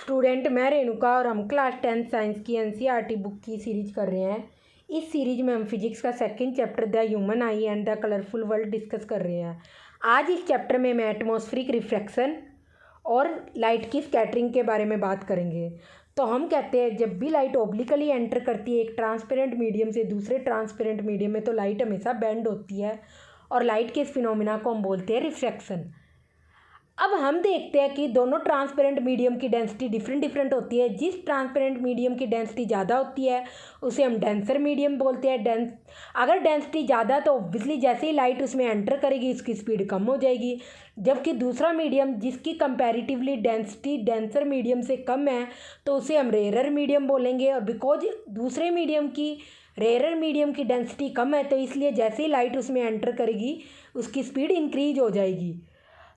Student, मैं रेणुका और हम क्लास 10 साइंस की एनसीईआरटी बुक की सीरीज कर रहे हैं। इस सीरीज में हम फिजिक्स का second chapter the human I and the colourful world discuss कर रहे हैं। आज इस चैप्टर में मैं एटमॉस्फेरिक रिफ्रैक्शन और लाइट की स्कैटरिंग के बारे में बात करेंगे। तो हम कहते हैं जब भी लाइट ऑब्लिकली एंटर करती है एक ट्रांसपेरेंट मीडियम से दूसरे ट्रांसपेरेंट मीडियम में, तो लाइट हमेशा बेंड होती है और लाइट के इस फिनोमिना को हम बोलते हैं रिफ्रैक्शन। अब हम देखते हैं कि दोनों ट्रांसपेरेंट मीडियम की डेंसिटी डिफरेंट होती है। जिस ट्रांसपेरेंट मीडियम की डेंसिटी ज़्यादा होती है उसे हम डेंसर मीडियम बोलते हैं। अगर डेंसिटी ज़्यादा तो ऑब्वियसली जैसे ही लाइट उसमें एंटर करेगी उसकी स्पीड कम हो जाएगी, जबकि दूसरा मीडियम जिसकी कंपैरेटिवली डेंसिटी डेंसर मीडियम से कम है तो उसे हम रेयरर मीडियम बोलेंगे। और बिकॉज दूसरे मीडियम की रेयरर मीडियम की डेंसिटी कम है तो इसलिए जैसे ही लाइट उसमें एंटर करेगी उसकी स्पीड इंक्रीज हो जाएगी।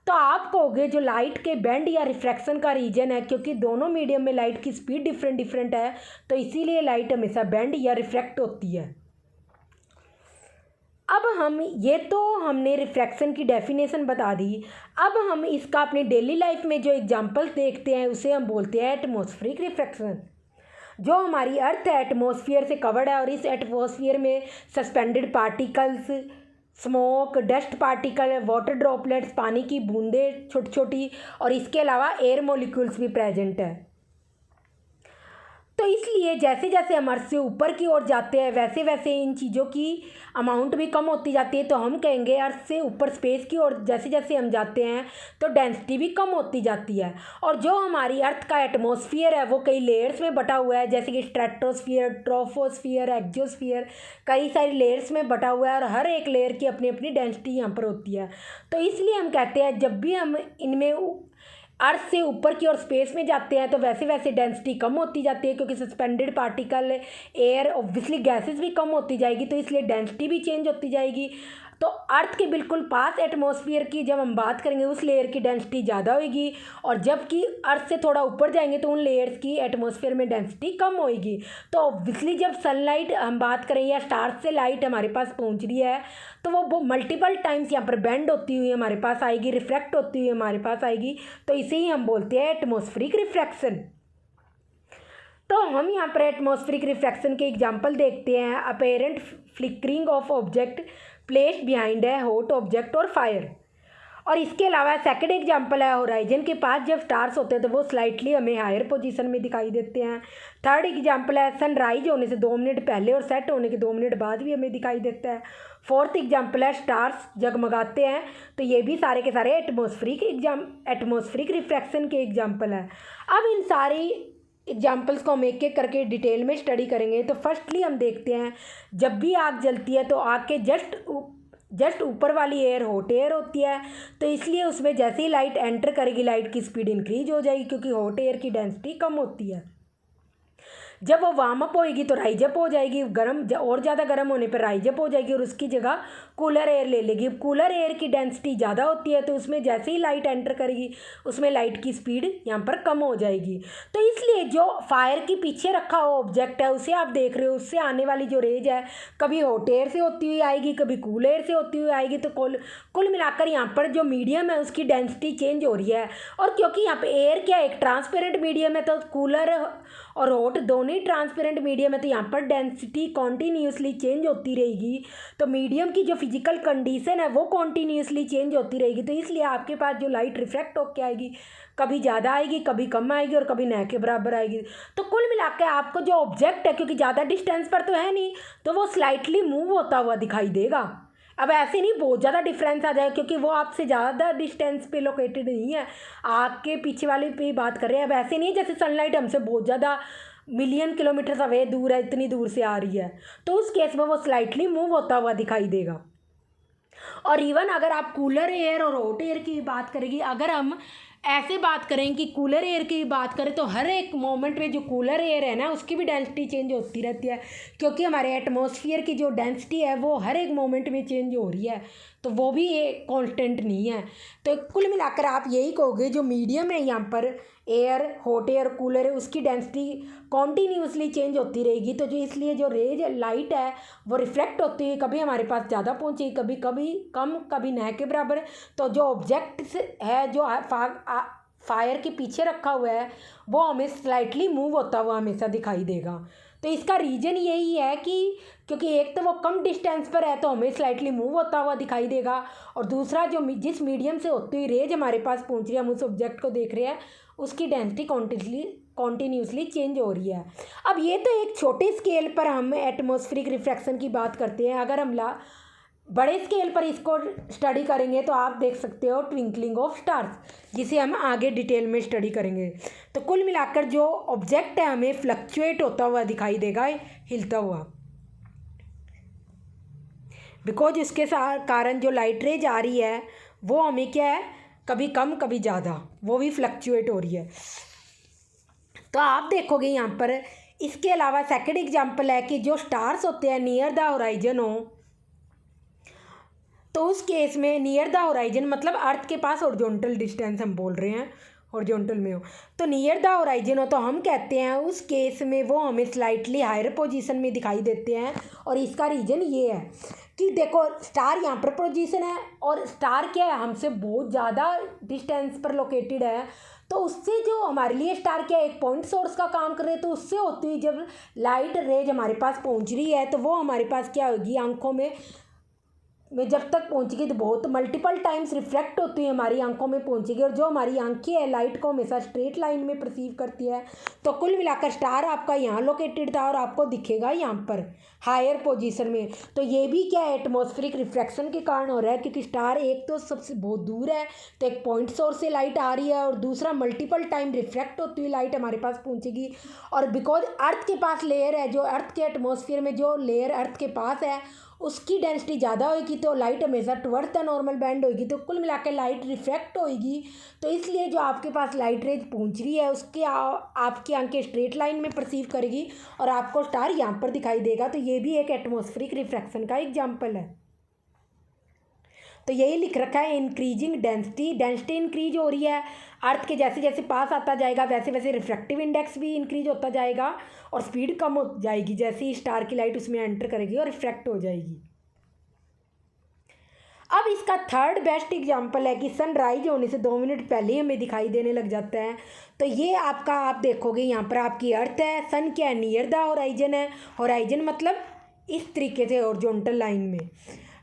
तो आप कहोगे जो लाइट के बेंड या रिफ्रैक्शन का रीजन है, क्योंकि दोनों मीडियम में लाइट की स्पीड डिफरेंट है तो इसीलिए लाइट हमेशा बेंड या रिफ्रैक्ट होती है। अब हमने रिफ्रैक्शन की डेफिनेशन बता दी। अब हम इसका अपनी डेली लाइफ में जो एग्जांपल देखते हैं उसे हम बोलते हैं एटमॉस्फेरिक रिफ्रैक्शन। जो हमारी अर्थ है एटमॉस्फेयर से कवर्ड है और इस एटमॉस्फेयर में suspended particles, smoke, dust particle, water droplets, पानी की बूंदें छोटी छोटी और इसके अलावा एयर मॉलिक्यूल्स भी प्रेजेंट है। तो इसलिए जैसे जैसे हम अर्थ से ऊपर की ओर जाते हैं वैसे वैसे इन चीज़ों की अमाउंट भी कम होती जाती है। तो हम कहेंगे अर्थ से ऊपर स्पेस की ओर जैसे जैसे हम जाते हैं तो डेंसिटी भी कम होती जाती है। और जो हमारी अर्थ का एटमॉस्फेयर है वो कई लेयर्स में बटा हुआ है, जैसे कि स्ट्रेटोस्फियर, ट्रोपोस्फियर, एक्सोस्फियर, कई सारी लेयर्स में बटा हुआ है और हर एक लेयर की अपनी अपनी डेंसिटी यहाँ पर होती है। तो इसलिए हम कहते हैं जब भी हम इनमें अर्थ से ऊपर की ओर स्पेस में जाते हैं तो वैसे वैसे डेंसिटी कम होती जाती है, क्योंकि suspended particle, air, obviously gases भी कम होती जाएगी तो इसलिए डेंसिटी भी चेंज होती जाएगी। तो अर्थ के बिल्कुल पास एटमॉस्फेयर की जब हम बात करेंगे उस लेयर की डेंसिटी ज़्यादा होगी और जबकि अर्थ से थोड़ा ऊपर जाएंगे तो उन लेयर्स की एटमॉस्फेयर में डेंसिटी कम होगी। तो ऑब्वियसली जब सनलाइट हम बात करें या स्टार्स से लाइट हमारे पास पहुंच रही है तो वो मल्टीपल टाइम्स यहाँ पर बेंड होती हुई हमारे पास आएगी, रिफ्रैक्ट होती हुई हमारे पास आएगी। तो इसे ही हम बोलते हैं एटमॉस्फेरिक रिफ्रैक्शन। तो हम यहाँ पर एटमॉस्फेरिक रिफ्रैक्शन के एग्जाम्पल देखते हैं। Apparent flickering of object placed behind है हॉट ऑब्जेक्ट और फायर। और इसके अलावा सेकंड एग्जांपल है होराइजन के पास जब स्टार्स होते हैं तो वो स्लाइटली हमें हायर पोजीशन में दिखाई देते हैं। थर्ड एग्जांपल है सनराइज होने से 2 मिनट पहले और सेट होने के 2 मिनट बाद भी हमें दिखाई देता है। फोर्थ एग्जांपल है स्टार्स जगमगाते हैं। तो ये भी सारे के सारे एटमॉस्फेरिक रिफ्रैक्शन के एग्जाम्पल है। अब इन सारी एग्जाम्पल्स को हम एक एक करके डिटेल में स्टडी करेंगे। तो फर्स्टली हम देखते हैं जब भी आग जलती है तो आग के जस्ट ऊपर वाली एयर हॉट एयर होती है, तो इसलिए उसमें जैसे ही लाइट एंटर करेगी लाइट की स्पीड इंक्रीज हो जाएगी, क्योंकि हॉट एयर की डेंसिटी कम होती है। जब वो वार्म अप होएगी तो राइज अप हो जाएगी, और ज़्यादा गर्म होने पर राइज अप हो जाएगी और उसकी जगह कूलर एयर ले लेगी। कूलर एयर की डेंसिटी ज़्यादा होती है तो उसमें जैसे ही लाइट एंटर करेगी उसमें लाइट की स्पीड यहाँ पर कम हो जाएगी। तो इसलिए जो फायर के पीछे रखा हुआ ऑब्जेक्ट है उसे आप देख रहे हो, उससे आने वाली जो रेज है कभी हॉट एयर से होती हुई आएगी, कभी कूल एयर से होती हुई आएगी। तो कुल मिलाकर यहाँ पर जो मीडियम है उसकी डेंसिटी चेंज हो रही है। और क्योंकि यहाँ पे एयर क्या एक ट्रांसपेरेंट मीडियम है तो कूलर और हॉट दोनों ही ट्रांसपेरेंट मीडियम है तो यहाँ पर डेंसिटी कॉन्टीन्यूसली चेंज होती रहेगी। तो मीडियम की जो फिजिकल कंडीशन है वो कॉन्टीन्यूसली चेंज होती रहेगी। तो इसलिए आपके पास जो लाइट रिफ्रैक्ट होकर आएगी कभी ज़्यादा आएगी, कभी कम आएगी और कभी न के बराबर आएगी। तो कुल मिलाकर आपको जो ऑब्जेक्ट है क्योंकि ज़्यादा डिस्टेंस पर तो है नहीं तो वो स्लाइटली मूव होता हुआ दिखाई देगा। अब ऐसे नहीं बहुत ज़्यादा डिफरेंस आ जाएगा क्योंकि वो आपसे ज़्यादा डिस्टेंस पे लोकेटेड नहीं है, आग के पीछे वाले पे बात कर रहे हैं। अब ऐसे नहीं जैसे सनलाइट हमसे बहुत ज़्यादा मिलियन किलोमीटर अवे दूर है, इतनी दूर से आ रही है, तो उस केस में वो स्लाइटली मूव होता हुआ दिखाई देगा। और इवन अगर आप कूलर एयर और हॉट एयर की बात करेंगे, अगर हम ऐसे बात करें कि कूलर एयर की बात करें तो हर एक मोमेंट में जो कूलर एयर है ना उसकी भी डेंसिटी चेंज होती रहती है, क्योंकि हमारे एटमॉस्फेयर की जो डेंसिटी है वो हर एक मोमेंट में चेंज हो रही है, तो वो भी एक कांस्टेंट नहीं है। तो कुल मिलाकर आप यही कहोगे जो मीडियम है यहाँ पर एयर, हॉट एयर, कूलर है, उसकी डेंसिटी कॉन्टीन्यूसली चेंज होती रहेगी। तो जो इसलिए जो रेज लाइट है वो रिफ्लेक्ट होती है, कभी हमारे पास ज़्यादा पहुँचेगी, कभी कभी कम, कभी न के बराबर। तो जो ऑब्जेक्ट है जो फायर के पीछे रखा हुआ है वो हमें स्लाइटली मूव होता हुआ हमेशा दिखाई देगा। तो इसका रीज़न यही है कि क्योंकि एक तो वो कम डिस्टेंस पर है तो हमें स्लाइटली मूव होता हुआ दिखाई देगा, और दूसरा जो जिस मीडियम से होती हुई रेज हमारे पास पहुंच रही है, हम उस ऑब्जेक्ट को देख रहे हैं, उसकी डेंसिटी कॉन्टीन्यूसली चेंज हो रही है। अब ये तो एक छोटे स्केल पर हम एटमॉस्फेरिक रिफ्रैक्शन की बात करते हैं। अगर हम बड़े स्केल पर इसको स्टडी करेंगे तो आप देख सकते हो ट्विंकलिंग ऑफ स्टार्स, जिसे हम आगे डिटेल में स्टडी करेंगे। तो कुल मिलाकर जो ऑब्जेक्ट है हमें फ्लक्चुएट होता हुआ दिखाई देगा, हिलता हुआ, बिकॉज उसके कारण जो लाइट रेज आ रही है वो हमें क्या है, कभी कम कभी ज़्यादा, वो भी फ्लक्चुएट हो रही है। तो आप देखोगे यहाँ पर इसके अलावा सेकंड एग्जांपल है कि जो स्टार्स होते हैं नियर द होराइजन हो, तो उस केस में नियर द होराइजन मतलब अर्थ के पास हॉरिजॉन्टल डिस्टेंस हम बोल रहे हैं, हॉरिजॉन्टल में हो, तो नियर द होराइजन हो तो हम कहते हैं उस केस में वो हमें स्लाइटली हायर पोजीशन में दिखाई देते हैं। और इसका रीज़न ये है कि देखो स्टार यहाँ पर पोजीशन है और स्टार क्या है, हमसे बहुत ज़्यादा डिस्टेंस पर लोकेटेड है, तो उससे जो हमारे लिए स्टार क्या एक पॉइंट सोर्स का काम कर रहे हैं, तो उससे होती हुई जब लाइट रेज हमारे पास पहुँच रही है तो वो हमारे पास क्या होगी, आंखों में जब तक पहुंचेगी तो बहुत मल्टीपल टाइम्स रिफ्लेक्ट होती है हमारी आंखों में पहुंचेगी, और जो हमारी आंखें है लाइट को हमेशा स्ट्रेट लाइन में परसीव करती है। तो कुल मिलाकर स्टार आपका यहाँ लोकेटेड था और आपको दिखेगा यहाँ पर हायर पोजीशन में। तो ये भी क्या है, एटमॉस्फेरिक रिफ्रैक्शन के कारण हो रहा है, क्योंकि स्टार एक तो सबसे बहुत दूर है तो एक पॉइंट सोर्स से लाइट आ रही है, और दूसरा मल्टीपल टाइम रिफ्रैक्ट होती हुई लाइट हमारे पास पहुँचेगी। और बिकॉज अर्थ के पास लेयर है, जो अर्थ के एटमॉस्फेयर में जो लेयर अर्थ के पास है उसकी डेंसिटी ज़्यादा होगी तो लाइट हमेशा टुवर्ड्स द नॉर्मल बैंड होगी, तो कुल मिलाकर लाइट रिफ्रैक्ट होगी। तो इसलिए जो आपके पास लाइट रेज पहुंच रही है उसके आपकी आंखें स्ट्रेट लाइन में परसीव करेगी और आपको स्टार यहाँ पर दिखाई देगा। तो ये भी एक एटमॉस्फेरिक रिफ्रैक्शन का एग्जाम्पल है। तो यही लिख रखा है इंक्रीजिंग डेंसिटी इंक्रीज हो रही है, अर्थ के जैसे जैसे पास आता जाएगा वैसे वैसे रिफ्रैक्टिव इंडेक्स भी इंक्रीज होता जाएगा और स्पीड कम हो जाएगी जैसे ही स्टार की लाइट उसमें एंटर करेगी और रिफ्रैक्ट हो जाएगी। अब इसका थर्ड बेस्ट एग्जांपल है कि सनराइज होने से 2 मिनट पहले ही हमें दिखाई देने लग जाता है। तो ये आपका आप देखोगे यहाँ पर आपकी अर्थ है, सन क्या है, नियर द होराइजन है, होराइजन मतलब इस तरीके से हॉरिजॉन्टल लाइन में।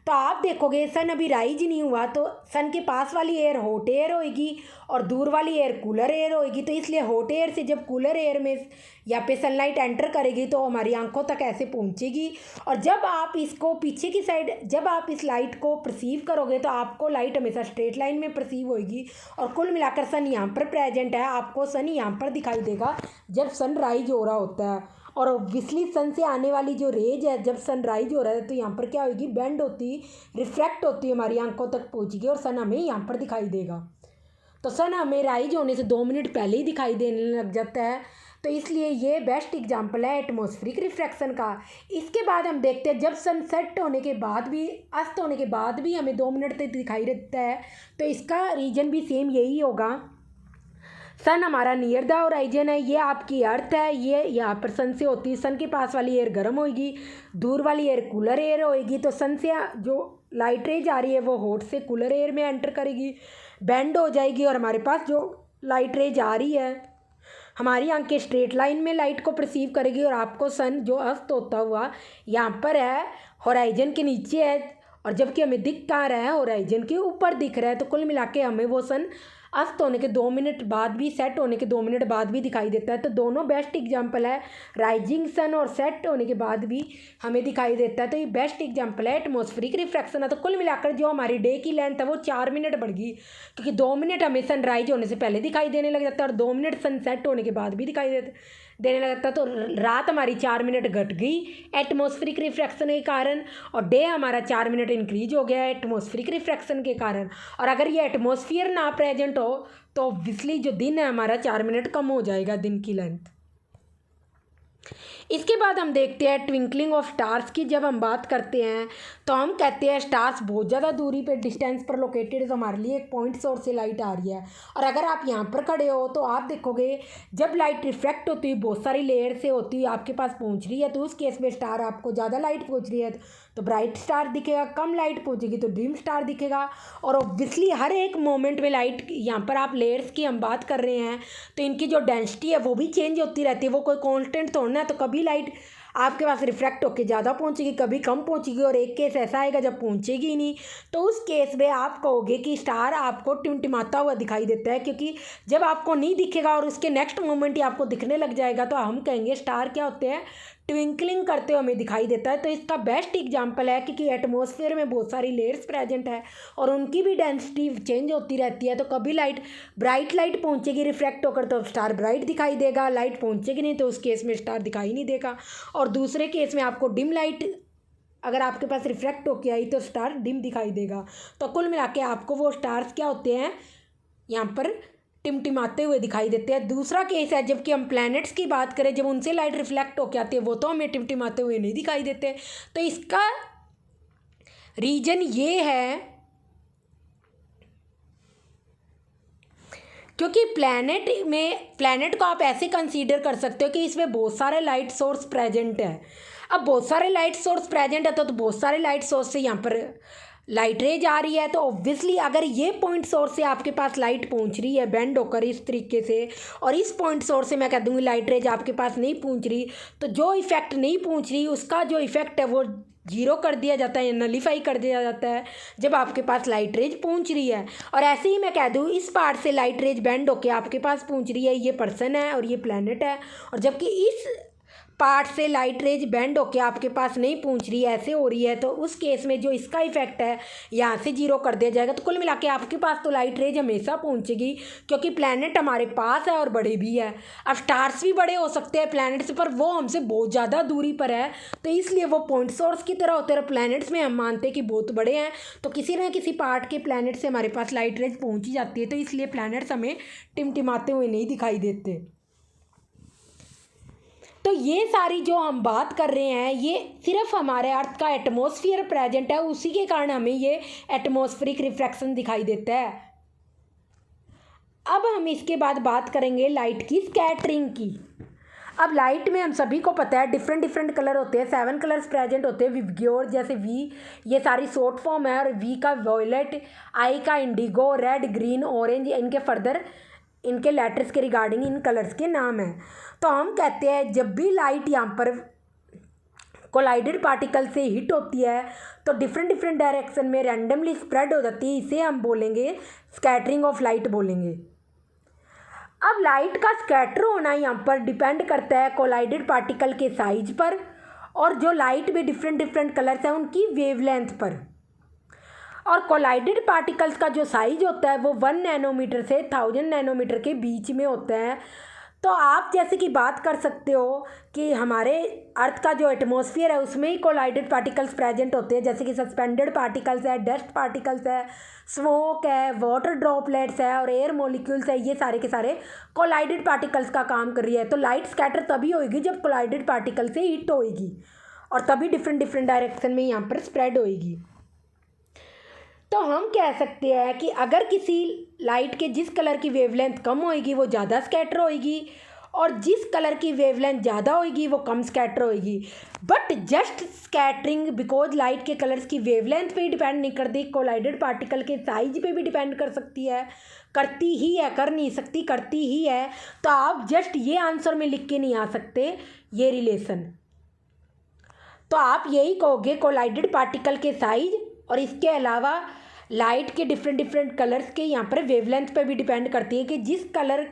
तो आप देखोगे सन अभी राइज नहीं हुआ तो सन के पास वाली एयर हॉट एयर होएगी और दूर वाली एयर कूलर एयर होएगी। तो इसलिए हॉट एयर से जब कूलर एयर में यहाँ पे सनलाइट एंटर करेगी तो हमारी आंखों तक ऐसे पहुँचेगी, और जब आप इसको पीछे की साइड जब आप इस लाइट को परसीव करोगे तो आपको लाइट हमेशा स्ट्रेट लाइन में परसीव होएगी। और कुल मिलाकर सन यहाँ पर प्रेजेंट है, आपको सन यहाँ पर दिखाई देगा जब सन राइज हो रहा होता है। और ऑब्वियसली सन से आने वाली जो रेज है जब सनराइज हो रहा है तो यहाँ पर क्या होगी, बेंड होती रिफ्रैक्ट होती है हमारी आंखों तक पहुँचेगी और सन हमें यहाँ पर दिखाई देगा। तो सन हमें राइज होने से 2 मिनट पहले ही दिखाई देने लग जाता है। तो इसलिए ये बेस्ट एग्जांपल है एटमॉस्फेरिक रिफ्रैक्शन का। इसके बाद हम देखते हैं जब सन सेट होने के बाद भी अस्त होने के बाद भी हमें 2 मिनट तक दिखाई देता है, तो इसका रीजन भी सेम यही होगा। सन हमारा नियर द होराइजन है, ये आपकी अर्थ है, ये यहाँ पर सन से होती है, सन के पास वाली एयर गर्म होएगी, दूर वाली एयर कूलर एयर होएगी। तो सन से जो लाइट रेज आ रही है वो हॉट से कूलर एयर में एंटर करेगी, बेंड हो जाएगी और हमारे पास जो लाइट रेज आ रही है हमारी आंखें स्ट्रेट लाइन में लाइट को परसीव करेगी और आपको सन जो अस्त होता हुआ यहाँ पर है होराइजन के नीचे है, और जबकि हमें दिख कहाँ रहा है, होराइजन के ऊपर दिख रहा है। तो कुल मिला के हमें वो सन अस्त होने के 2 मिनट बाद भी, सेट होने के 2 मिनट बाद भी दिखाई देता है। तो दोनों बेस्ट एग्जांपल है, राइजिंग सन और सेट होने के बाद भी हमें दिखाई देता है। तो ये बेस्ट एग्जांपल है एटमॉस्फेरिक रिफ्रैक्शन है। तो कुल मिलाकर जो हमारी डे की लेंथ है वो 4 मिनट बढ़ गई, क्योंकि 2 मिनट हमें सनराइज होने से पहले दिखाई देने लग जाता है और 2 मिनट सन सेट होने के बाद भी दिखाई देने लगता। तो रात हमारी 4 मिनट घट गई एटमॉस्फेरिक रिफ्रैक्शन के कारण, और डे हमारा 4 मिनट इंक्रीज हो गया एटमॉस्फेरिक रिफ्रैक्शन के कारण। और अगर ये एटमॉस्फेयर ना प्रेजेंट हो तो ऑब्वियसली जो दिन है हमारा 4 मिनट कम हो जाएगा दिन की लेंथ। इसके बाद हम देखते हैं ट्विंकलिंग ऑफ स्टार्स की। जब हम बात करते हैं तो हम कहते हैं स्टार्स बहुत ज़्यादा दूरी पे डिस्टेंस पर लोकेटेड है, तो हमारे लिए एक पॉइंट सोर्स से लाइट आ रही है। और अगर आप यहाँ पर खड़े हो तो आप देखोगे जब लाइट रिफ्लेक्ट होती हुई बहुत सारी लेयर से होती हुई आपके पास पहुँच रही है, तो उस केस में स्टार आपको ज़्यादा लाइट पहुँच रही है तो ब्राइट स्टार दिखेगा, कम लाइट पहुंचेगी तो डिम स्टार दिखेगा। और ऑब्वियसली हर एक मोमेंट में लाइट, यहाँ पर आप लेयर्स की हम बात कर रहे हैं तो इनकी जो डेंसिटी है वो भी चेंज होती रहती है, वो कोई कांस्टेंट थोड़ा है। तो कभी लाइट आपके पास रिफ्रैक्ट होकर ज़्यादा पहुंचेगी, कभी कम पहुंचेगी, और एक केस ऐसा आएगा जब पहुंचेगी ही नहीं। तो उस केस में आप कहोगे कि स्टार आपको टिमटिमाता हुआ दिखाई देता है, क्योंकि जब आपको नहीं दिखेगा और उसके नेक्स्ट मोमेंट ही आपको दिखने लग जाएगा तो हम कहेंगे स्टार क्या होते हैं, ट्विंकलिंग करते हुए हमें दिखाई देता है। तो इसका बेस्ट एग्जांपल है क्योंकि एटमॉस्फेयर में बहुत सारी लेयर्स प्रेजेंट है और उनकी भी डेंसिटी चेंज होती रहती है। तो कभी लाइट, ब्राइट लाइट पहुंचेगी रिफ्रैक्ट होकर तो स्टार ब्राइट दिखाई देगा, लाइट पहुंचेगी नहीं तो उस केस में स्टार दिखाई नहीं देगा। और दूसरे केस में आपको डिम लाइट अगर आपके पास रिफ्रैक्ट होकर आई तो स्टार डिम दिखाई देगा। तो कुल मिला के आपको वो स्टार्स क्या होते हैं, यहाँ पर टिमटिमाते हुए दिखाई देते हैं। दूसरा केस है जबकि हम प्लैनेट्स की बात करें, जब उनसे लाइट रिफ्लेक्ट होकर आती है वो तो हमें टिमटिमाते हुए नहीं दिखाई देते। तो इसका रीजन ये है क्योंकि प्लैनेट को आप ऐसे कंसीडर कर सकते हो कि इसमें बहुत सारे लाइट सोर्स प्रेजेंट है। अब बहुत सारे लाइट सोर्स प्रेजेंट है तो बहुत सारे लाइट सोर्स से यहाँ पर लाइट रेज आ रही है। तो ऑब्वियसली अगर ये पॉइंट सोर्स से आपके पास लाइट पहुंच रही है बेंड होकर इस तरीके से, और इस पॉइंट सोर्स से मैं कह दूंगी लाइट रेज आपके पास नहीं पहुंच रही, तो जो इफेक्ट नहीं पहुंच रही उसका जो इफेक्ट है वो जीरो कर दिया जाता है या नलीफाई कर दिया जाता है जब आपके पास लाइट रेज पहुंच रही है। और ऐसे ही मैं कह दूँ इस पार्ट से लाइट रेज बेंड होकर आपके पास पहुंच रही है, ये पर्सन है और ये प्लैनेट है, और जबकि इस पार्ट से लाइट रेज बेंड होके आपके पास नहीं पहुंच रही है, ऐसे हो रही है, तो उस केस में जो इसका इफेक्ट है यहाँ से जीरो कर दिया जाएगा। तो कुल मिला के आपके पास तो लाइट रेज हमेशा पहुंचेगी क्योंकि प्लैनेट हमारे पास है और बड़े भी है। अब स्टार्स भी बड़े हो सकते हैं प्लैनेट्स पर, वो हमसे बहुत ज़्यादा दूरी पर है तो इसलिए वो पॉइंट सोर्स की तरह होते हैं। प्लैनेट्स में हम मानते हैं कि बहुत बड़े हैं तो किसी न किसी पार्ट के प्लैनेट से हमारे पास लाइट रेज पहुँच ही जाती है, तो इसलिए प्लैनेट्स हमें टिमटिमाते हुए नहीं दिखाई देते। तो ये सारी जो हम बात कर रहे हैं ये सिर्फ हमारे अर्थ का एटमॉस्फेयर प्रेजेंट है, उसी के कारण हमें ये एटमॉस्फेरिक रिफ्रैक्शन दिखाई देता है। अब हम इसके बाद बात करेंगे लाइट की स्कैटरिंग की। अब लाइट में हम सभी को पता है डिफरेंट डिफरेंट कलर होते हैं, 7 कलर्स प्रेजेंट होते हैं। विबग्योर जैसे वी, ये सारी शॉर्ट फॉर्म है, और वी का वॉयलेट, आई का इंडिगो, रेड, ग्रीन, ऑरेंज, इनके फर्दर इनके लेटर्स के रिगार्डिंग इन कलर्स के नाम हैं। तो हम कहते हैं जब भी लाइट यहाँ पर कोलाइडेड पार्टिकल से हिट होती है तो डिफरेंट डिफरेंट डायरेक्शन में रैंडमली स्प्रेड हो जाती है, इसे हम बोलेंगे स्कैटरिंग ऑफ लाइट बोलेंगे। अब लाइट का स्कैटर होना यहाँ पर डिपेंड करता है कोलाइडेड पार्टिकल के साइज पर, और जो लाइट में डिफरेंट डिफरेंट कलर्स हैं उनकी वेवलेंथ पर। और कोलाइडेड पार्टिकल्स का जो साइज होता है वो 1 नैनोमीटर से 1000 नैनोमीटर के बीच में होता है। तो आप जैसे कि बात कर सकते हो कि हमारे अर्थ का जो एटमॉस्फेयर है उसमें ही कोलाइडेड पार्टिकल्स प्रेजेंट होते हैं, जैसे कि सस्पेंडेड पार्टिकल्स है, डस्ट पार्टिकल्स है, स्मोक है, वाटर ड्रॉपलेट्स है और एयर मॉलिक्यूल्स है, ये सारे के सारे कोलाइडेड पार्टिकल्स का काम कर रही है। तो लाइट स्कैटर तभी होगी जब कोलाइडेड पार्टिकल से हिट होएगी और तभी डिफरेंट डिफरेंट डायरेक्शन में यहाँ पर स्प्रेड होएगी। तो हम कह सकते हैं कि अगर किसी लाइट के जिस कलर की वेवलेंथ कम होएगी वो ज़्यादा स्कैटर होएगी, और जिस कलर की वेवलेंथ ज़्यादा होएगी वो कम स्कैटर होएगी। But just scattering because light के कलर्स की वेवलेंथ पे ही डिपेंड नहीं करती, कोलाइडेड पार्टिकल के साइज पे भी डिपेंड कर सकती है, करती ही है, कर नहीं सकती, करती ही है। तो आप जस्ट ये आंसर में लिख के नहीं आ सकते ये रिलेशन। तो आप यही कहोगे कोलाइडेड पार्टिकल के साइज और इसके अलावा लाइट के डिफरेंट डिफरेंट कलर्स के यहाँ पर वेवलेंथ पे भी डिपेंड करती है कि जिस कलर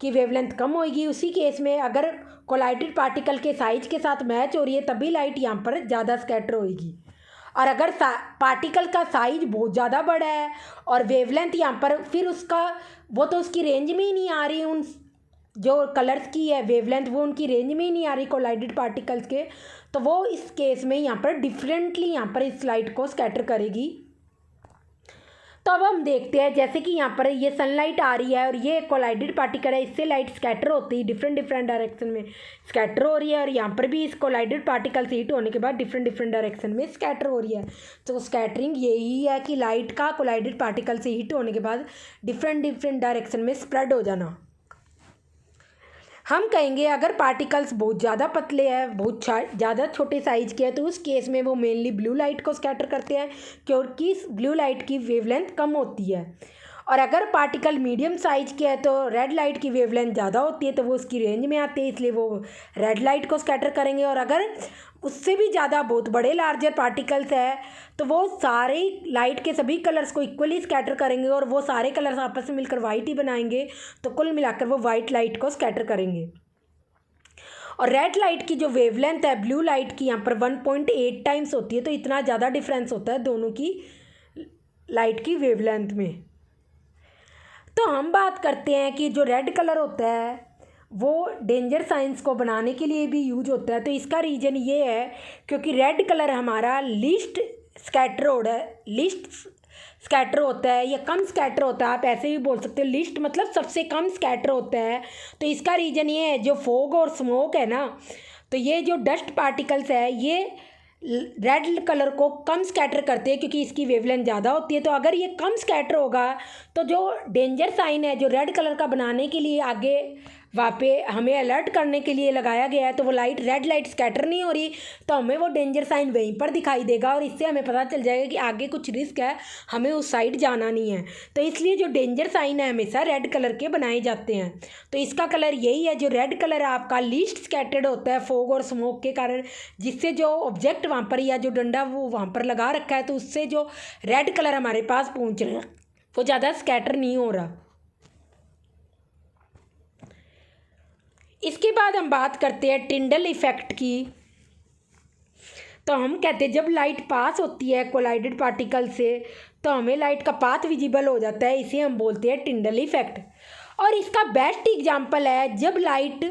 की वेवलेंथ कम होगी उसी केस में अगर कोलाइडेड पार्टिकल के साइज के साथ मैच हो रही है तभी लाइट यहाँ पर ज़्यादा स्कैटर होगी। और अगर पार्टिकल का साइज बहुत ज़्यादा बड़ा है और वेवलेंथ यहाँ पर फिर उसका वो तो उसकी रेंज में ही नहीं आ रही, उन जो कलर्स की है वेवलेंथ वो उनकी रेंज में ही नहीं आ रही कोलाइडेड पार्टिकल्स के, तो वो इस केस में यहाँ पर डिफरेंटली यहाँ पर इस लाइट को स्कैटर करेगी। तो अब हम देखते हैं जैसे कि यहाँ पर ये सनलाइट आ रही है और ये कोलाइडेड पार्टिकल है, इससे लाइट स्कैटर होती है, डिफरेंट डिफरेंट डायरेक्शन में स्कैटर हो रही है, और यहाँ पर भी इस कोलाइडेड पार्टिकल से हीट होने के बाद डिफरेंट डिफरेंट डायरेक्शन में स्कैटर हो रही है। तो स्कैटरिंग यही है कि लाइट का कोलाइडेड पार्टिकल से हीट होने के बाद डिफरेंट डिफरेंट डायरेक्शन में स्प्रेड हो जाना। हम कहेंगे अगर पार्टिकल्स बहुत ज़्यादा पतले हैं, बहुत ज़्यादा छोटे साइज़ के हैं, तो उस केस में वो मेनली ब्लू लाइट को स्कैटर करते हैं क्योंकि ब्लू लाइट की वेवलेंथ कम होती है। और अगर पार्टिकल मीडियम साइज के है तो रेड लाइट की वेवलेंथ ज़्यादा होती है, तो वो उसकी रेंज में आते हैं, इसलिए वो रेड लाइट को स्कैटर करेंगे। और अगर उससे भी ज़्यादा बहुत बड़े लार्जर पार्टिकल्स है तो वो सारे लाइट के सभी कलर्स को इक्वली स्कैटर करेंगे और वो सारे कलर्स आपस में मिलकर वाइट ही बनाएंगे, तो कुल मिलाकर वो वाइट लाइट को स्कैटर करेंगे। और रेड लाइट की जो वेवलेंथ है ब्लू लाइट की यहाँ पर 1.8 टाइम्स होती है, तो इतना ज़्यादा डिफरेंस होता है दोनों की लाइट की वेवलेंथ में। तो हम बात करते हैं कि जो रेड कलर होता है वो डेंजर साइंस को बनाने के लिए भी यूज होता है। तो इसका रीज़न ये है क्योंकि रेड कलर हमारा लीस्ट स्कैटर होता है या कम स्कैटर होता है, आप ऐसे भी बोल सकते हो। लिस्ट मतलब सबसे कम स्कैटर होता है। तो इसका रीज़न ये है जो फोग और स्मोक है ना, तो ये जो डस्ट पार्टिकल्स है ये रेड कलर को कम स्कैटर करते हैं क्योंकि इसकी वेवलेंथ ज़्यादा होती है। तो अगर ये कम स्कैटर होगा तो जो डेंजर साइन है जो रेड कलर का बनाने के लिए आगे वहाँ पे हमें अलर्ट करने के लिए लगाया गया है, तो वो लाइट रेड लाइट स्कैटर नहीं हो रही, तो हमें वो डेंजर साइन वहीं पर दिखाई देगा और इससे हमें पता चल जाएगा कि आगे कुछ रिस्क है, हमें उस साइड जाना नहीं है। तो इसलिए जो डेंजर साइन है हमेशा रेड कलर के बनाए जाते हैं। तो इसका कलर यही है, जो रेड कलर है आपका लीस्ट स्कैटर्ड होता है फोग और स्मोक के कारण, जिससे जो ऑब्जेक्ट वहाँ पर या जो डंडा वो वहाँ पर लगा रखा है, तो उससे जो रेड कलर हमारे पास पहुँच रहा है वो ज़्यादा स्कैटर नहीं हो रहा। इसके बाद हम बात करते हैं टिंडल इफ़ेक्ट की। तो हम कहते हैं जब लाइट पास होती है कोलाइडेड पार्टिकल से तो हमें लाइट का पाथ विजिबल हो जाता है, इसे हम बोलते हैं टिंडल इफ़ेक्ट। और इसका बेस्ट एग्जांपल है जब लाइट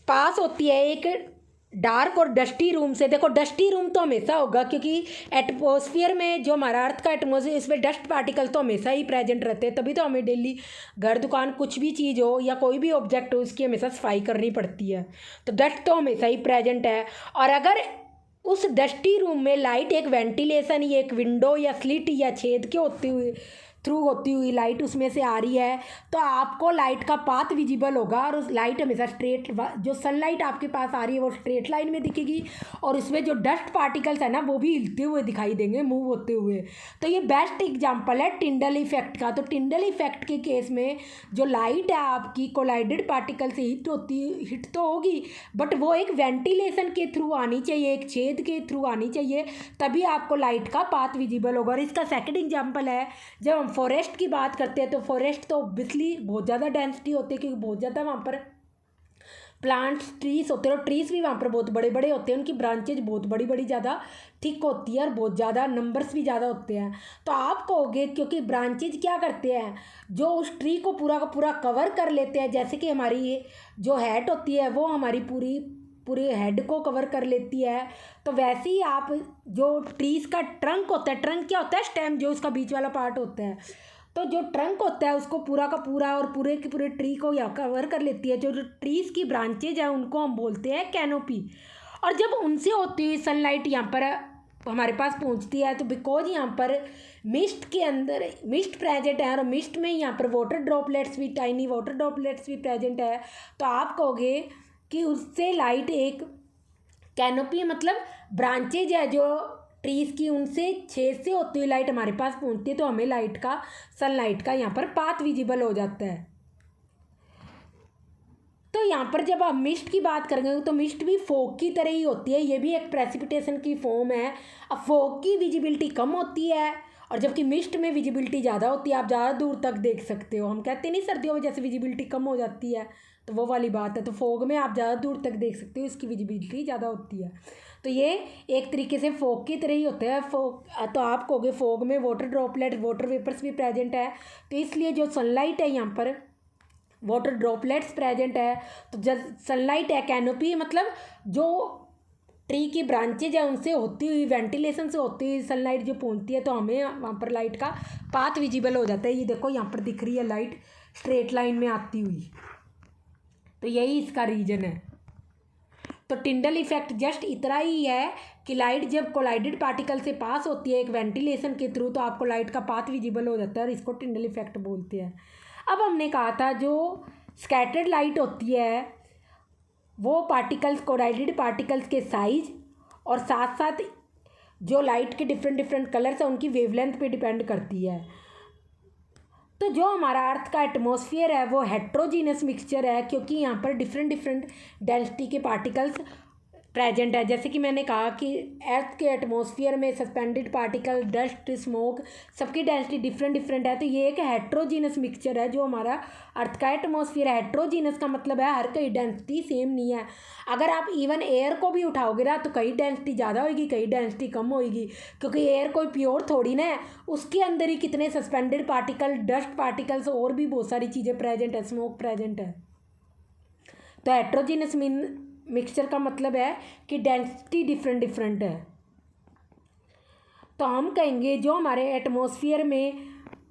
पास होती है एक डार्क और डस्टी रूम से। देखो डस्टी रूम तो हमेशा होगा क्योंकि एटमॉस्फेयर में जो हमारा अर्थ का एटमॉस्फेयर इसमें डस्ट पार्टिकल तो हमेशा ही प्रेजेंट रहते हैं, तभी तो हमें डेली घर दुकान कुछ भी चीज़ हो या कोई भी ऑब्जेक्ट हो उसकी हमेशा सफाई करनी पड़ती है, तो डस्ट तो हमेशा ही प्रेजेंट है। और अगर उस डस्टी रूम में लाइट एक वेंटिलेशन या एक विंडो या स्लिट या छेद के थ्रू होती हुई लाइट उसमें से आ रही है तो आपको लाइट का पाथ विजिबल होगा और उस लाइट हमेशा स्ट्रेट, जो सनलाइट आपके पास आ रही है वो स्ट्रेट लाइन में दिखेगी और उसमें जो डस्ट पार्टिकल्स है ना वो भी हिलते हुए दिखाई देंगे, मूव होते हुए। तो ये बेस्ट एग्जांपल है टिंडल इफेक्ट का। तो टिंडल इफेक्ट के केस में जो लाइट है आपकी कोलाइडेड पार्टिकल से हिट तो होगी बट वो एक वेंटिलेशन के थ्रू आनी चाहिए, एक छेद के थ्रू आनी चाहिए, तभी आपको लाइट का पाथ विजिबल होगा। और इसका सेकंड एग्जांपल है जब हम फॉरेस्ट की बात करते हैं, तो फॉरेस्ट तो ऑब्वियसली बहुत ज़्यादा डेंसिटी होती है क्योंकि बहुत ज़्यादा वहाँ पर प्लांट्स ट्रीज होते हैं और ट्रीज भी वहाँ पर बहुत बड़े बड़े होते हैं, उनकी ब्रांचेज बहुत बड़ी बड़ी ज़्यादा थिक होती है और बहुत ज़्यादा नंबर्स भी ज़्यादा होते हैं। तो आप कहोगे क्योंकि ब्रांचेज क्या करते हैं जो उस ट्री को पूरा का पूरा कवर कर लेते हैं, जैसे कि हमारी जो हेड होती है वो हमारी पूरे हेड को कवर कर लेती है, तो वैसे ही आप जो ट्रीज़ का ट्रंक होता है, ट्रंक क्या होता है, स्टेम जो उसका बीच वाला पार्ट होता है, तो जो ट्रंक होता है उसको पूरा का पूरा और पूरे के पूरे ट्री को यहाँ कवर कर लेती है। जो ट्रीज़ की ब्रांचेज है उनको हम बोलते हैं कैनोपी। और जब उनसे होती हुई सनलाइट यहाँ पर हमारे पास पहुँचती है तो बिकॉज यहाँ पर मिस्ट के अंदर मिस्ट प्रेजेंट है और मिस्ट में यहाँ पर वाटर ड्रॉपलेट्स भी, टाइनी वाटर ड्रॉपलेट्स भी प्रेजेंट है, तो आप कहोगे कि उससे लाइट एक कैनोपी मतलब ब्रांचेज है जो ट्रीज़ की, उनसे छेद से होती हुई लाइट हमारे पास पहुंचती है, तो हमें लाइट का सनलाइट का यहाँ पर पाथ विजिबल हो जाता है। तो यहाँ पर जब आप मिस्ट की बात करेंगे तो मिस्ट भी फॉग की तरह ही होती है, ये भी एक प्रेसिपिटेशन की फॉर्म है। अब फॉग की विजिबिलिटी कम होती है और जबकि मिस्ट में विजिबिलिटी ज़्यादा होती है, आप ज़्यादा दूर तक देख सकते हो। हम कहते नहीं सर्दियों में जैसे विजिबिलिटी कम हो जाती है, तो वो वाली बात है। तो फॉग में आप ज़्यादा दूर तक देख सकते हो, इसकी विजिबिलिटी ज़्यादा होती है। तो ये एक तरीके से फॉग की तरह ही होता है। तो आप कहोगे फॉग में वाटर ड्रॉपलेट, वाटर वेपर्स भी प्रेजेंट है, तो इसलिए जो सनलाइट है यहाँ पर वाटर ड्रॉपलेट्स प्रेजेंट है। तो जब सनलाइट है कैनोपी मतलब जो ट्री की ब्रांचेज है उनसे होती हुई, वेंटिलेशन से होती हुई सनलाइट जो पहुंचती है, तो हमें वहाँ पर लाइट का पाथ विजिबल हो जाता है। ये देखो यहाँ पर दिख रही है लाइट स्ट्रेट लाइन में आती हुई, तो यही इसका रीज़न है। तो टिंडल इफेक्ट जस्ट इतना ही है कि लाइट जब कोलाइडेड पार्टिकल से पास होती है एक वेंटिलेशन के थ्रू, तो आपको लाइट का पाथ विजिबल हो जाता है और इसको टिंडल इफेक्ट बोलते हैं। अब हमने कहा था जो स्कैटर्ड लाइट होती है वो पार्टिकल्स, कोलाइडेड पार्टिकल्स के साइज और साथ साथ जो लाइट के डिफरेंट डिफरेंट कलर्स हैं उनकी वेवलेंथ पे डिपेंड करती है। तो जो हमारा अर्थ का एटमॉस्फेयर है वो हेट्रोजीनस मिक्सचर है, क्योंकि यहाँ पर डिफरेंट डिफरेंट डेंसिटी के पार्टिकल्स प्रेजेंट है। जैसे कि मैंने कहा कि अर्थ के एटमॉस्फेयर में सस्पेंडेड पार्टिकल, डस्ट, स्मोक, सबकी डेंसिटी डिफरेंट डिफरेंट है। तो ये एक हेट्रोजीनस मिक्सचर है जो हमारा अर्थ का एटमॉस्फेयर है। हेट्रोजीनस का मतलब है हर कहीं डेंसिटी सेम नहीं है। अगर आप इवन एयर को भी उठाओगे ना तो कहीं डेंसिटी ज़्यादा होगी, कहीं डेंसिटी कम होगी, क्योंकि एयर कोई प्योर थोड़ी ना है, उसके अंदर ही कितने सस्पेंडेड पार्टिकल, डस्ट पार्टिकल्स और भी बहुत सारी चीज़ें प्रेजेंट है, स्मोक प्रेजेंट है। तो हेट्रोजीनस मिक्सचर का मतलब है कि डेंसिटी डिफरेंट डिफरेंट है। तो हम कहेंगे जो हमारे एटमॉस्फेयर में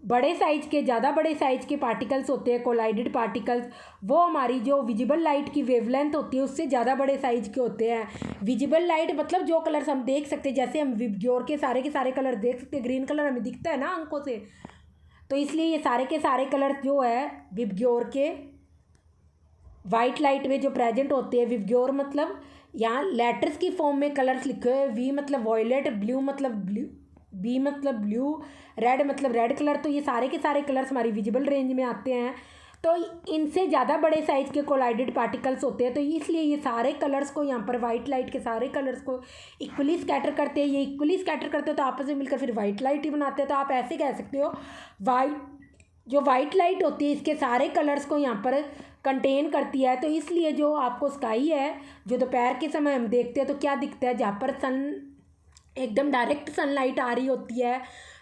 बड़े साइज के, ज़्यादा बड़े साइज के पार्टिकल्स होते हैं, कोलाइडेड पार्टिकल्स, वो हमारी जो विजिबल लाइट की वेवलेंथ होती है उससे ज़्यादा बड़े साइज के होते हैं। विजिबल लाइट मतलब जो कलर्स हम देख सकते हैं, जैसे हम विबग्योर के सारे कलर देख सकते हैं, ग्रीन कलर हमें दिखता है ना आंखों से, तो इसलिए ये सारे के सारे कलर जो है विबग्योर के वाइट लाइट में जो प्रेजेंट होते हैं। विबग्योर मतलब यहाँ लेटर्स की फॉर्म में कलर्स लिखे हुए, वी मतलब वॉयलेट, ब्लू मतलब ब्लू, बी मतलब ब्लू, रेड मतलब रेड कलर। तो ये सारे के सारे कलर्स हमारी विजिबल रेंज में आते हैं। तो इनसे ज़्यादा बड़े साइज़ के कोलाइडेड पार्टिकल्स होते हैं, तो इसलिए ये सारे कलर्स को यहाँ पर वाइट लाइट के सारे कलर्स को इक्वली स्कैटर करते हैं। ये इक्वली स्कैटर करते हैं तो आपस में मिलकर फिर वाइट लाइट ही बनाते हैं। तो आप ऐसे कह सकते हो जो वाइट लाइट होती है इसके सारे कलर्स को यहाँ पर कंटेन करती है। तो इसलिए जो आपको स्काई है, जो दोपहर के समय हम देखते हैं तो क्या दिखता है, जहाँ पर सन एकदम डायरेक्ट सनलाइट आ रही होती है,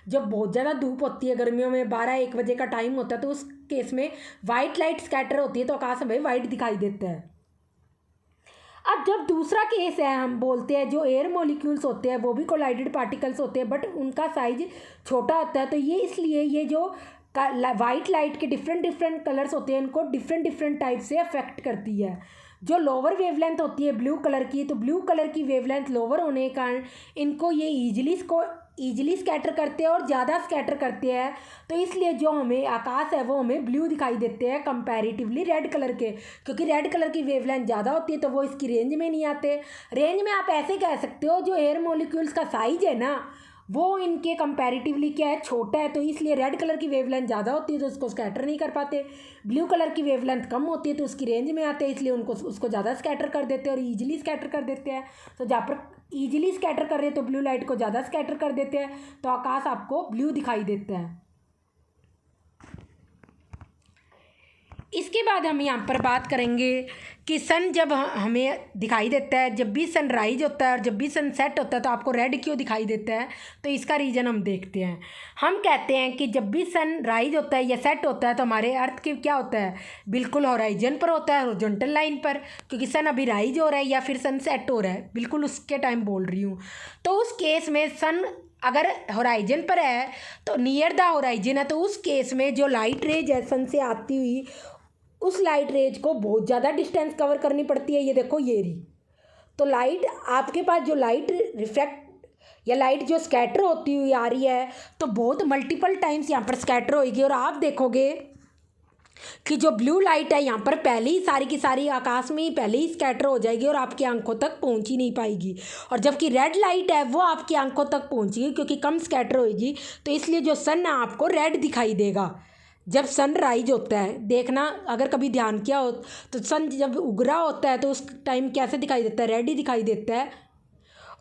जब बहुत ज़्यादा धूप होती है गर्मियों में, 12-1 बजे का टाइम होता है, तो उस केस में वाइट लाइट स्कैटर होती है तो आकाश में वाइट दिखाई देता है। अब जब दूसरा केस है, हम बोलते हैं जो एयर मॉलिक्यूल्स होते हैं वो भी कोलाइडेड पार्टिकल्स होते हैं बट उनका साइज छोटा होता है। तो ये इसलिए ये जो वाइट लाइट के डिफरेंट डिफरेंट कलर्स होते हैं इनको डिफरेंट डिफरेंट टाइप से अफेक्ट करती है। जो लोअर वेवलेंथ होती है ब्लू कलर की, तो ब्लू कलर की वेवलेंथ लोअर होने के कारण इनको ये ईजिली स्कैटर करते हैं और ज़्यादा स्कैटर करते हैं। तो इसलिए जो हमें आकाश है वो हमें ब्लू दिखाई देते हैं कंपैरेटिवली रेड कलर के, क्योंकि रेड कलर की वेवलेंथ ज़्यादा होती है तो वो इसकी रेंज में नहीं आते। रेंज में आप ऐसे कह सकते हो जो एयर मॉलिक्यूल्स का साइज है ना वो इनके कंपैरेटिवली क्या है, छोटा है, तो इसलिए रेड कलर की वेवलेंथ ज़्यादा होती है तो उसको स्कैटर नहीं कर पाते। ब्लू कलर की वेवलेंथ कम होती है तो उसकी रेंज में आते हैं, इसलिए उसको ज़्यादा स्कैटर कर देते हैं और ईजिली स्कैटर कर देते हैं। तो जहाँ पर ईजिली स्कैटर कर रहे हैं तो ब्लू लाइट को ज़्यादा स्कैटर कर देते हैं, तो आकाश आपको ब्लू दिखाई देता है। इसके बाद हम यहाँ पर बात करेंगे कि सन जब हमें दिखाई देता है, जब भी सन राइज होता है और जब भी सन सेट होता है तो आपको रेड क्यों दिखाई देता है, तो इसका रीज़न हम देखते हैं। हम कहते हैं कि जब भी सन राइज होता है या सेट होता है तो हमारे अर्थ के क्या होता है, बिल्कुल हॉराइजन पर होता है, हॉरिजॉन्टल लाइन पर, क्योंकि सन अभी राइज हो रहा है या फिर सन सेट हो रहा है, बिल्कुल उसके टाइम बोल रही हूँ। तो उस केस में सन अगर होराइजन पर है तो नियर द होराइजन है, तो उस केस में जो लाइट रेज है सन से आती हुई उस लाइट रेज को बहुत ज़्यादा डिस्टेंस कवर करनी पड़ती है। ये देखो ये रही, तो लाइट आपके पास जो लाइट रिफ्रैक्ट या लाइट जो स्कैटर होती हुई आ रही है तो बहुत मल्टीपल टाइम्स यहाँ पर स्कैटर होगी और आप देखोगे कि जो ब्लू लाइट है यहाँ पर पहले ही सारी की सारी आकाश में ही पहले ही स्कैटर हो जाएगी और आपकी आंखों तक पहुँच ही नहीं पाएगी। और जबकि रेड लाइट है वो आपकी आंखों तक पहुँचेगी क्योंकि कम स्कैटर होगी, तो इसलिए जो सन है आपको रेड दिखाई देगा जब सन राइज होता है। देखना अगर कभी ध्यान किया हो तो सन जब उग रहा होता है तो उस टाइम कैसे दिखाई देता है, रेड ही दिखाई देता है,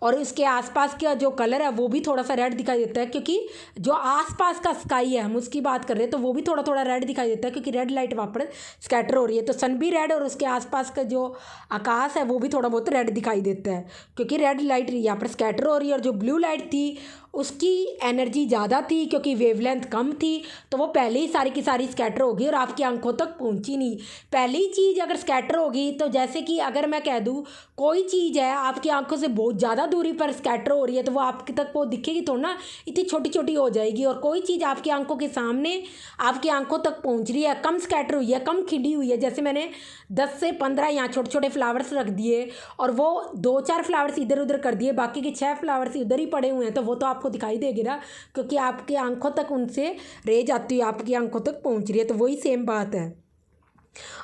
और इसके आसपास का जो कलर है वो भी थोड़ा सा रेड दिखाई देता है, क्योंकि जो आसपास का स्काई है हम उसकी बात कर रहे हैं तो वो भी थोड़ा थोड़ा रेड दिखाई देता है क्योंकि रेड लाइट वहाँ पर स्कैटर हो रही है। तो सन भी रेड और उसके आसपास का जो आकाश है वो भी थोड़ा बहुत रेड दिखाई देता है क्योंकि रेड लाइट यहाँ पर स्कैटर हो रही है। और जो ब्लू लाइट थी उसकी एनर्जी ज़्यादा थी क्योंकि वेवलेंथ कम थी, तो वो पहले ही सारी की सारी स्कैटर होगी और आपकी आंखों तक पहुंची नहीं। पहली चीज़ अगर स्कैटर होगी तो जैसे कि अगर मैं कह दूँ कोई चीज़ है आपकी आंखों से बहुत ज़्यादा दूरी पर स्कैटर हो रही है तो वो आपके तक वो दिखेगी तो ना, इतनी छोटी छोटी हो जाएगी। और कोई चीज़ आपकी आंखों के सामने आपकी आंखों तक पहुँच रही है, कम स्कैटर हुई है, कम खिंडी हुई है, जैसे मैंने 10 से 15 यहाँ छोटे छोटे फ्लावर्स रख दिए और वो 2-4 फ्लावर्स इधर उधर कर दिए, बाकी के 6 फ्लावर्स इधर ही पड़े हुए हैं, तो वो तो आपको दिखाई देगी ना, क्योंकि आपकी आंखों तक उनसे रेज आती है, आपकी आंखों तक पहुंच रही है। तो वही सेम बात है।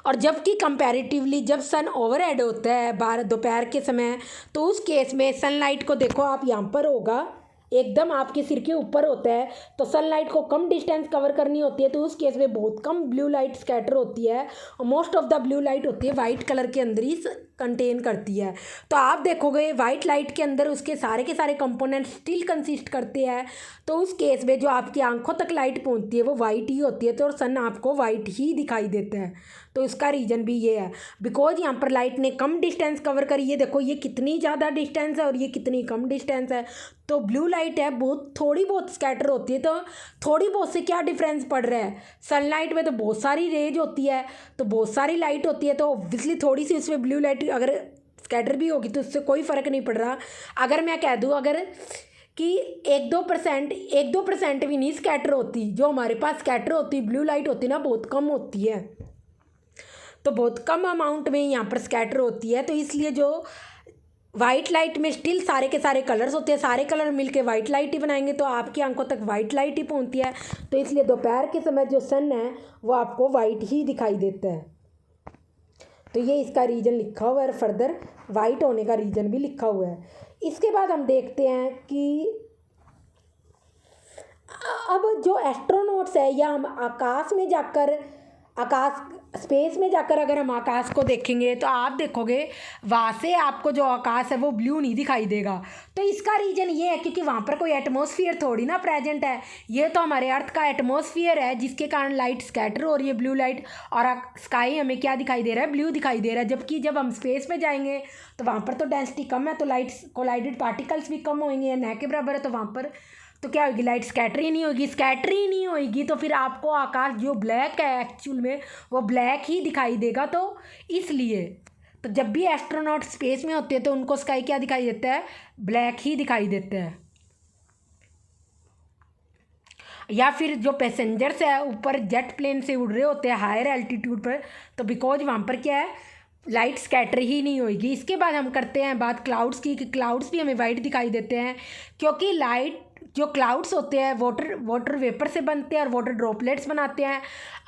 और जबकि कंपैरेटिवली जब सन ओवरहेड होता है बारह दोपहर के समय, तो उस केस में सनलाइट को देखो आप यहाँ पर होगा एकदम आपके सिर के ऊपर होता है, तो सनलाइट को कम डिस्टेंस कवर करनी होती है, तो उस केस में बहुत कम ब्लू लाइट स्कैटर होती है और most of the blue light होती है वाइट कलर के अंदर ही कंटेन करती है। तो आप देखोगे वाइट लाइट के अंदर उसके सारे के सारे कंपोनेंट स्टिल कंसिस्ट करते हैं, तो उस केस में जो आपकी आंखों तक लाइट पहुंचती है वो वाइट ही होती है, तो और सन आपको वाइट ही दिखाई देता है। तो इसका रीज़न भी ये है बिकॉज यहाँ पर लाइट ने कम डिस्टेंस कवर करी है। देखो ये कितनी ज़्यादा डिस्टेंस है और ये कितनी कम डिस्टेंस है, तो ब्लू लाइट है बहुत थोड़ी बहुत स्कैटर होती है। तो थोड़ी बहुत से क्या डिफरेंस पड़ रहा है, सनलाइट में तो बहुत सारी रेज होती है, तो बहुत सारी लाइट होती है, तो ऑब्वियसली थोड़ी सी उसमें ब्लू लाइट अगर स्कैटर भी होगी तो उससे कोई फ़र्क नहीं पड़ रहा। अगर मैं कह दूँ अगर कि 1-2% भी नहीं स्कैटर होती, जो हमारे पास स्कैटर होती ब्लू लाइट होती ना बहुत कम होती है, तो बहुत कम अमाउंट में यहाँ पर स्कैटर होती है। तो इसलिए जो वाइट लाइट में स्टिल सारे के सारे कलर्स होते हैं, सारे कलर मिलके वाइट लाइट ही बनाएंगे, तो आपकी आंखों तक वाइट लाइट ही पहुँचती है। तो इसलिए दोपहर के समय जो सन है वो आपको वाइट ही दिखाई देता है। तो ये इसका रीज़न लिखा हुआ है, फर्दर वाइट होने का रीज़न भी लिखा हुआ है। इसके बाद हम देखते हैं कि अब जो एस्ट्रोनॉट्स है या हम स्पेस में जाकर अगर हम आकाश को देखेंगे तो आप देखोगे वहाँ से आपको जो आकाश है वो ब्लू नहीं दिखाई देगा। तो इसका रीज़न ये है क्योंकि वहाँ पर कोई एटमॉस्फेयर थोड़ी ना प्रेजेंट है, ये तो हमारे अर्थ का एटमॉस्फेयर है जिसके कारण लाइट स्कैटर हो रही है ब्लू लाइट, और स्काई हमें क्या दिखाई दे रहा है, ब्लू दिखाई दे रहा है। जबकि जब हम स्पेस में जाएंगे तो वहाँ पर तो डेंसिटी कम है, तो लाइट कोलाइडेड पार्टिकल्स भी कम होंगे या न के बराबर है, तो वहाँ पर तो क्या होगी, लाइट स्कैटर ही नहीं होगी, तो फिर आपको आकाश जो ब्लैक है एक्चुअल में वो ब्लैक ही दिखाई देगा। तो इसलिए तो जब भी एस्ट्रोनॉट स्पेस में होते हैं तो उनको स्काई क्या दिखाई देता है, ब्लैक ही दिखाई देता है। या फिर जो पैसेंजर्स है ऊपर जेट प्लेन से उड़ रहे होते हैं हायर एल्टीट्यूड पर, तो बिकॉज वहाँ पर क्या है, लाइट स्कैटर ही नहीं होगी। इसके बाद हम करते हैं बात क्लाउड्स की, कि क्लाउड्स भी हमें वाइट दिखाई देते हैं क्योंकि लाइट जो क्लाउड्स होते हैं वाटर वेपर से बनते हैं और वाटर ड्रॉपलेट्स बनाते हैं।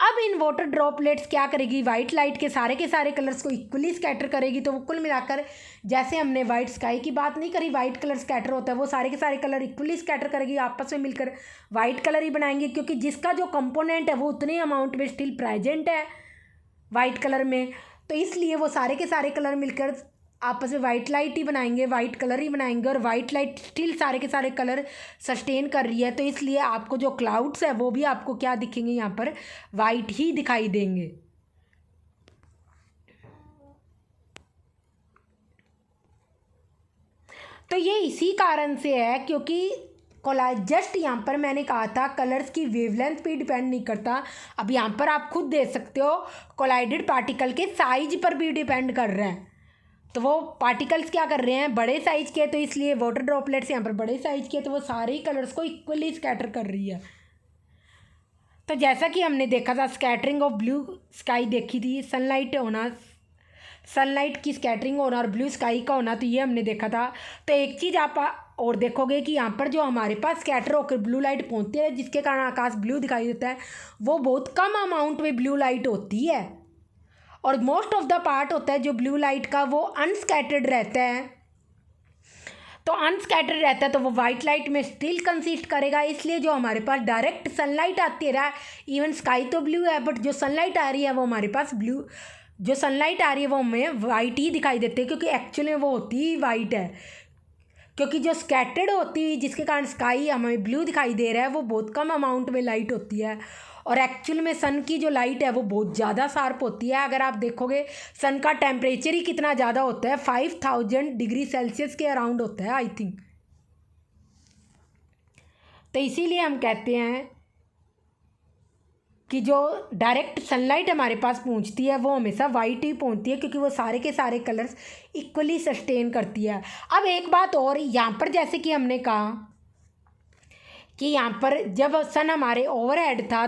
अब इन वाटर ड्रॉपलेट्स क्या करेगी, वाइट लाइट के सारे कलर्स को इक्वली स्कैटर करेगी। तो वो कुल मिलाकर, जैसे हमने वाइट स्काई की बात नहीं करी, वाइट कलर स्कैटर होता है, वो सारे के सारे कलर इक्वली स्कैटर करेगी, आपस में मिलकर वाइट कलर ही बनाएंगे, क्योंकि जिसका जो कंपोनेंट है वो उतने अमाउंट में स्टिल प्रेजेंट है वाइट कलर में। तो इसलिए वो सारे के सारे कलर मिलकर आपस में वाइट लाइट ही बनाएंगे, वाइट कलर ही बनाएंगे, और वाइट लाइट स्टिल सारे के सारे कलर सस्टेन कर रही है। तो इसलिए आपको जो क्लाउड्स है वो भी आपको क्या दिखेंगे, यहाँ पर वाइट ही दिखाई देंगे। तो ये इसी कारण से है क्योंकि जस्ट यहाँ पर मैंने कहा था कलर्स की वेवलेंथ पे डिपेंड नहीं करता। अब यहाँ पर आप खुद देख सकते हो कोलाइडेड पार्टिकल के साइज पर भी डिपेंड कर रहा है। तो वो पार्टिकल्स क्या कर रहे हैं, बड़े साइज के, तो इसलिए वाटर ड्रॉपलेट्स यहाँ पर बड़े साइज के, तो वो सारे ही कलर्स को इक्वली स्कैटर कर रही है। तो जैसा कि हमने देखा था स्कैटरिंग ऑफ ब्लू स्काई देखी थी, सनलाइट की स्कैटरिंग होना और ब्लू स्काई का होना, तो ये हमने देखा था। तो एक चीज़ आप और देखोगे कि यहाँ पर जो हमारे पास स्कैटर होकर ब्लू लाइट पहुँचती है जिसके कारण आकाश ब्लू दिखाई देता है, वो बहुत कम अमाउंट में ब्लू लाइट होती है, और मोस्ट ऑफ द पार्ट होता है जो ब्लू लाइट का वो अनस्कैटर्ड रहता है। तो अनस्कैटर्ड रहता है तो वो वाइट लाइट में स्टिल कंसिस्ट करेगा। इसलिए जो हमारे पास डायरेक्ट सनलाइट आती है, इवन स्काई तो ब्लू है, बट जो सनलाइट आ रही है वो हमारे पास जो सनलाइट आ रही है वो हमें वाइट ही दिखाई देती है, क्योंकि एक्चुअली में वो होती ही वाइट है। क्योंकि जो स्कैटर्ड होती हुई जिसके कारण स्काई हमें ब्लू दिखाई दे रहा है वो बहुत कम अमाउंट में लाइट होती है, और एक्चुअल में सन की जो लाइट है वो बहुत ज़्यादा शार्प होती है। अगर आप देखोगे सन का टेम्परेचर ही कितना ज़्यादा होता है, 5000 डिग्री सेल्सियस के अराउंड होता है आई थिंक। तो इसीलिए हम कहते हैं कि जो डायरेक्ट सनलाइट हमारे पास पहुंचती है वो हमेशा वाइट ही पहुंचती है, क्योंकि वो सारे के सारे कलर्स इक्वली सस्टेन करती है। अब एक बात और, यहाँ पर जैसे कि हमने कहा कि यहाँ पर जब सन हमारे ओवरहेड था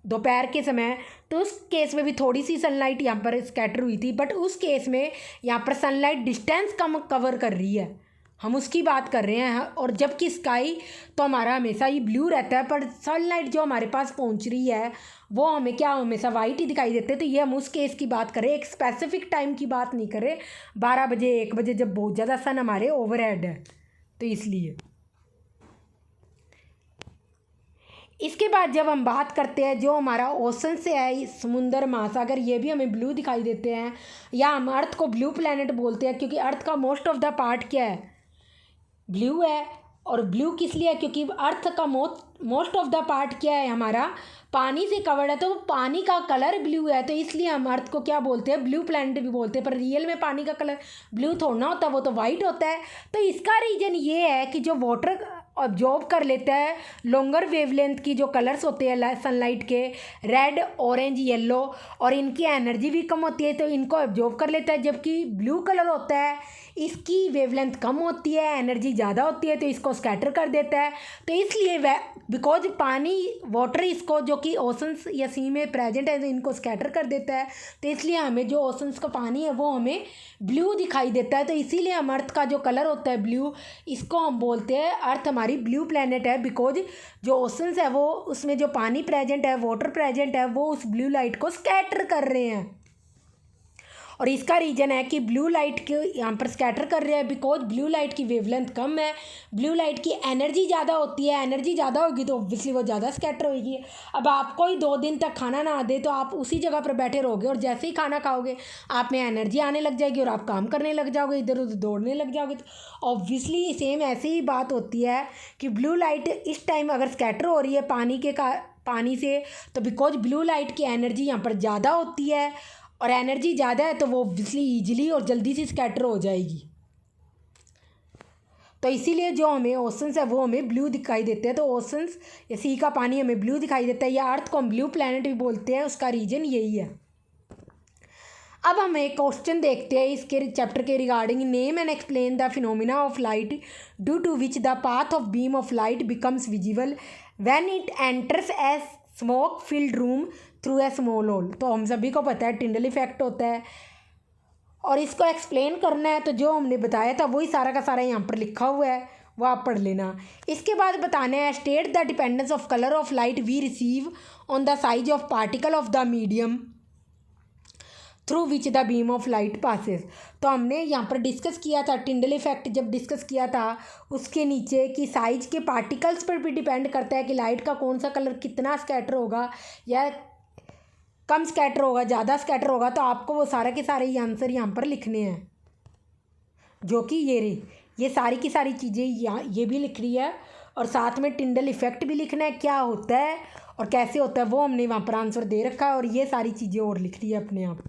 दोपहर के समय, तो उस केस में भी थोड़ी सी सनलाइट यहाँ पर स्कैटर हुई थी, बट उस केस में यहाँ पर सनलाइट डिस्टेंस कम कवर कर रही है, हम उसकी बात कर रहे हैं। और जबकि स्काई तो हमारा हमेशा ही ब्लू रहता है, पर सनलाइट जो हमारे पास पहुंच रही है वो हमें क्या हमेशा वाइट ही दिखाई देते हैं। तो ये हम उस केस की बात करें, एक स्पेसिफिक टाइम की बात नहीं करें, 12 बजे 1 बजे जब बहुत ज़्यादा सन हमारे ओवरहेड है, तो इसलिए। इसके बाद जब हम बात करते हैं जो हमारा ओशन से है, समुंदर महासागर, ये भी हमें ब्लू दिखाई देते हैं, या हम अर्थ को ब्लू प्लैनेट बोलते हैं क्योंकि अर्थ का मोस्ट ऑफ द पार्ट क्या है, ब्लू है। और ब्लू किस लिए है, क्योंकि अर्थ का मोस्ट ऑफ द पार्ट क्या है हमारा, पानी से कवर्ड है, तो पानी का कलर ब्लू है, तो इसलिए हम अर्थ को क्या बोलते हैं, ब्लू प्लैनेट भी बोलते हैं। पर रियल में पानी का कलर ब्लू थोड़ा ना होता, वो तो वाइट होता है। तो इसका रीज़न ये है कि जो वाटर ऑब्जॉर्व कर लेता है लॉन्गर वेवलेंथ की जो कलर्स होते हैं सनलाइट के, रेड ऑरेंज येलो, और इनकी एनर्जी भी कम होती है तो इनको ऑब्जॉर्व कर लेता है। जबकि ब्लू कलर होता है, इसकी वेवलेंथ कम होती है, एनर्जी ज़्यादा होती है, तो इसको स्कैटर कर देता है। तो इसलिए बिकॉज पानी वाटर इसको जो कि ओशंस या सी में प्रेजेंट है तो इनको स्कैटर कर देता है, तो इसलिए हमें जो ओशंस का पानी है वो हमें ब्लू दिखाई देता है। तो इसीलिए हम अर्थ का जो कलर होता है ब्लू, इसको हम बोलते हैं अर्थ हमारी ब्लू प्लैनेट है, बिकॉज जो ओशंस है वो उसमें जो पानी प्रेजेंट है, वाटर प्रेजेंट है, वो उस ब्लू लाइट को स्कैटर कर रहे हैं। और इसका रीज़न है कि ब्लू लाइट के यहाँ पर स्कैटर कर रहे हैं बिकॉज ब्लू लाइट की वेवलेंथ कम है, ब्लू लाइट की एनर्जी ज़्यादा होती है, एनर्जी ज़्यादा होगी तो ऑब्वियसली वो ज़्यादा स्कैटर होगी। अब आपको ही 2 दिन तक खाना ना दे तो आप उसी जगह पर बैठे रहोगे, और जैसे ही खाना खाओगे आप में एनर्जी आने लग जाएगी और आप काम करने लग जाओगे, इधर उधर दौड़ने लग जाओगे। तो ऑब्वियसली सेम ऐसे ही बात होती है कि ब्लू लाइट इस टाइम अगर स्कैटर हो रही है पानी से, तो बिकॉज ब्लू लाइट की एनर्जी यहाँ पर ज़्यादा होती है, और एनर्जी ज़्यादा है तो वो ऑब्वियसली ईजिली और जल्दी से स्कैटर हो जाएगी। तो इसीलिए जो हमें ओशंस है वो हमें ब्लू दिखाई देते हैं। तो ओशंस या सी का पानी हमें ब्लू दिखाई देता है, या अर्थ को हम ब्लू प्लैनेट भी बोलते हैं, उसका रीज़न यही है। अब हम एक क्वेश्चन देखते हैं इसके चैप्टर के regarding, name and explain the phenomena of light due to which the path of beam of light becomes visible when it enters a smoke filled room through a small hole. तो हम सभी को पता है Tyndall effect होता है, और इसको एक्सप्लेन करना है तो जो हमने बताया था वही सारा का सारा यहाँ पर लिखा हुआ है, वो आप पढ़ लेना। इसके बाद बताना है state the dependence of colour of light we receive on the size of particle of the medium through which the beam of light passes. तो हमने यहाँ पर डिस्कस किया था टिंडल इफेक्ट, जब डिस्कस किया था उसके नीचे कि साइज के पार्टिकल्स पर भी डिपेंड करता है कि लाइट का कौन सा कलर कितना स्कैटर होगा या कम स्कैटर होगा, ज़्यादा स्कैटर होगा। तो आपको वो सारे के सारे ही आंसर यहाँ पर लिखने हैं, जो कि ये सारी की सारी चीज़ें यहाँ ये भी लिख रही है, और साथ में टिंडल इफेक्ट भी लिखना है, क्या होता है और कैसे होता है वो हमने वहाँ पर आंसर दे रखा है, और ये सारी चीज़ें और लिख रही है अपने आप।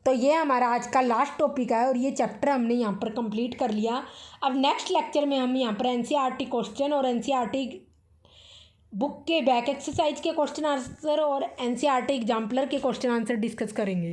तो ये हमारा आज का लास्ट टॉपिक है, और ये चैप्टर हमने यहाँ पर कंप्लीट कर लिया। अब नेक्स्ट लेक्चर में हम यहाँ पर एनसीईआरटी क्वेश्चन और एनसीईआरटी बुक के बैक एक्सरसाइज के क्वेश्चन आंसर और एनसीईआरटी एग्जाम्पलर के क्वेश्चन आंसर डिस्कस करेंगे।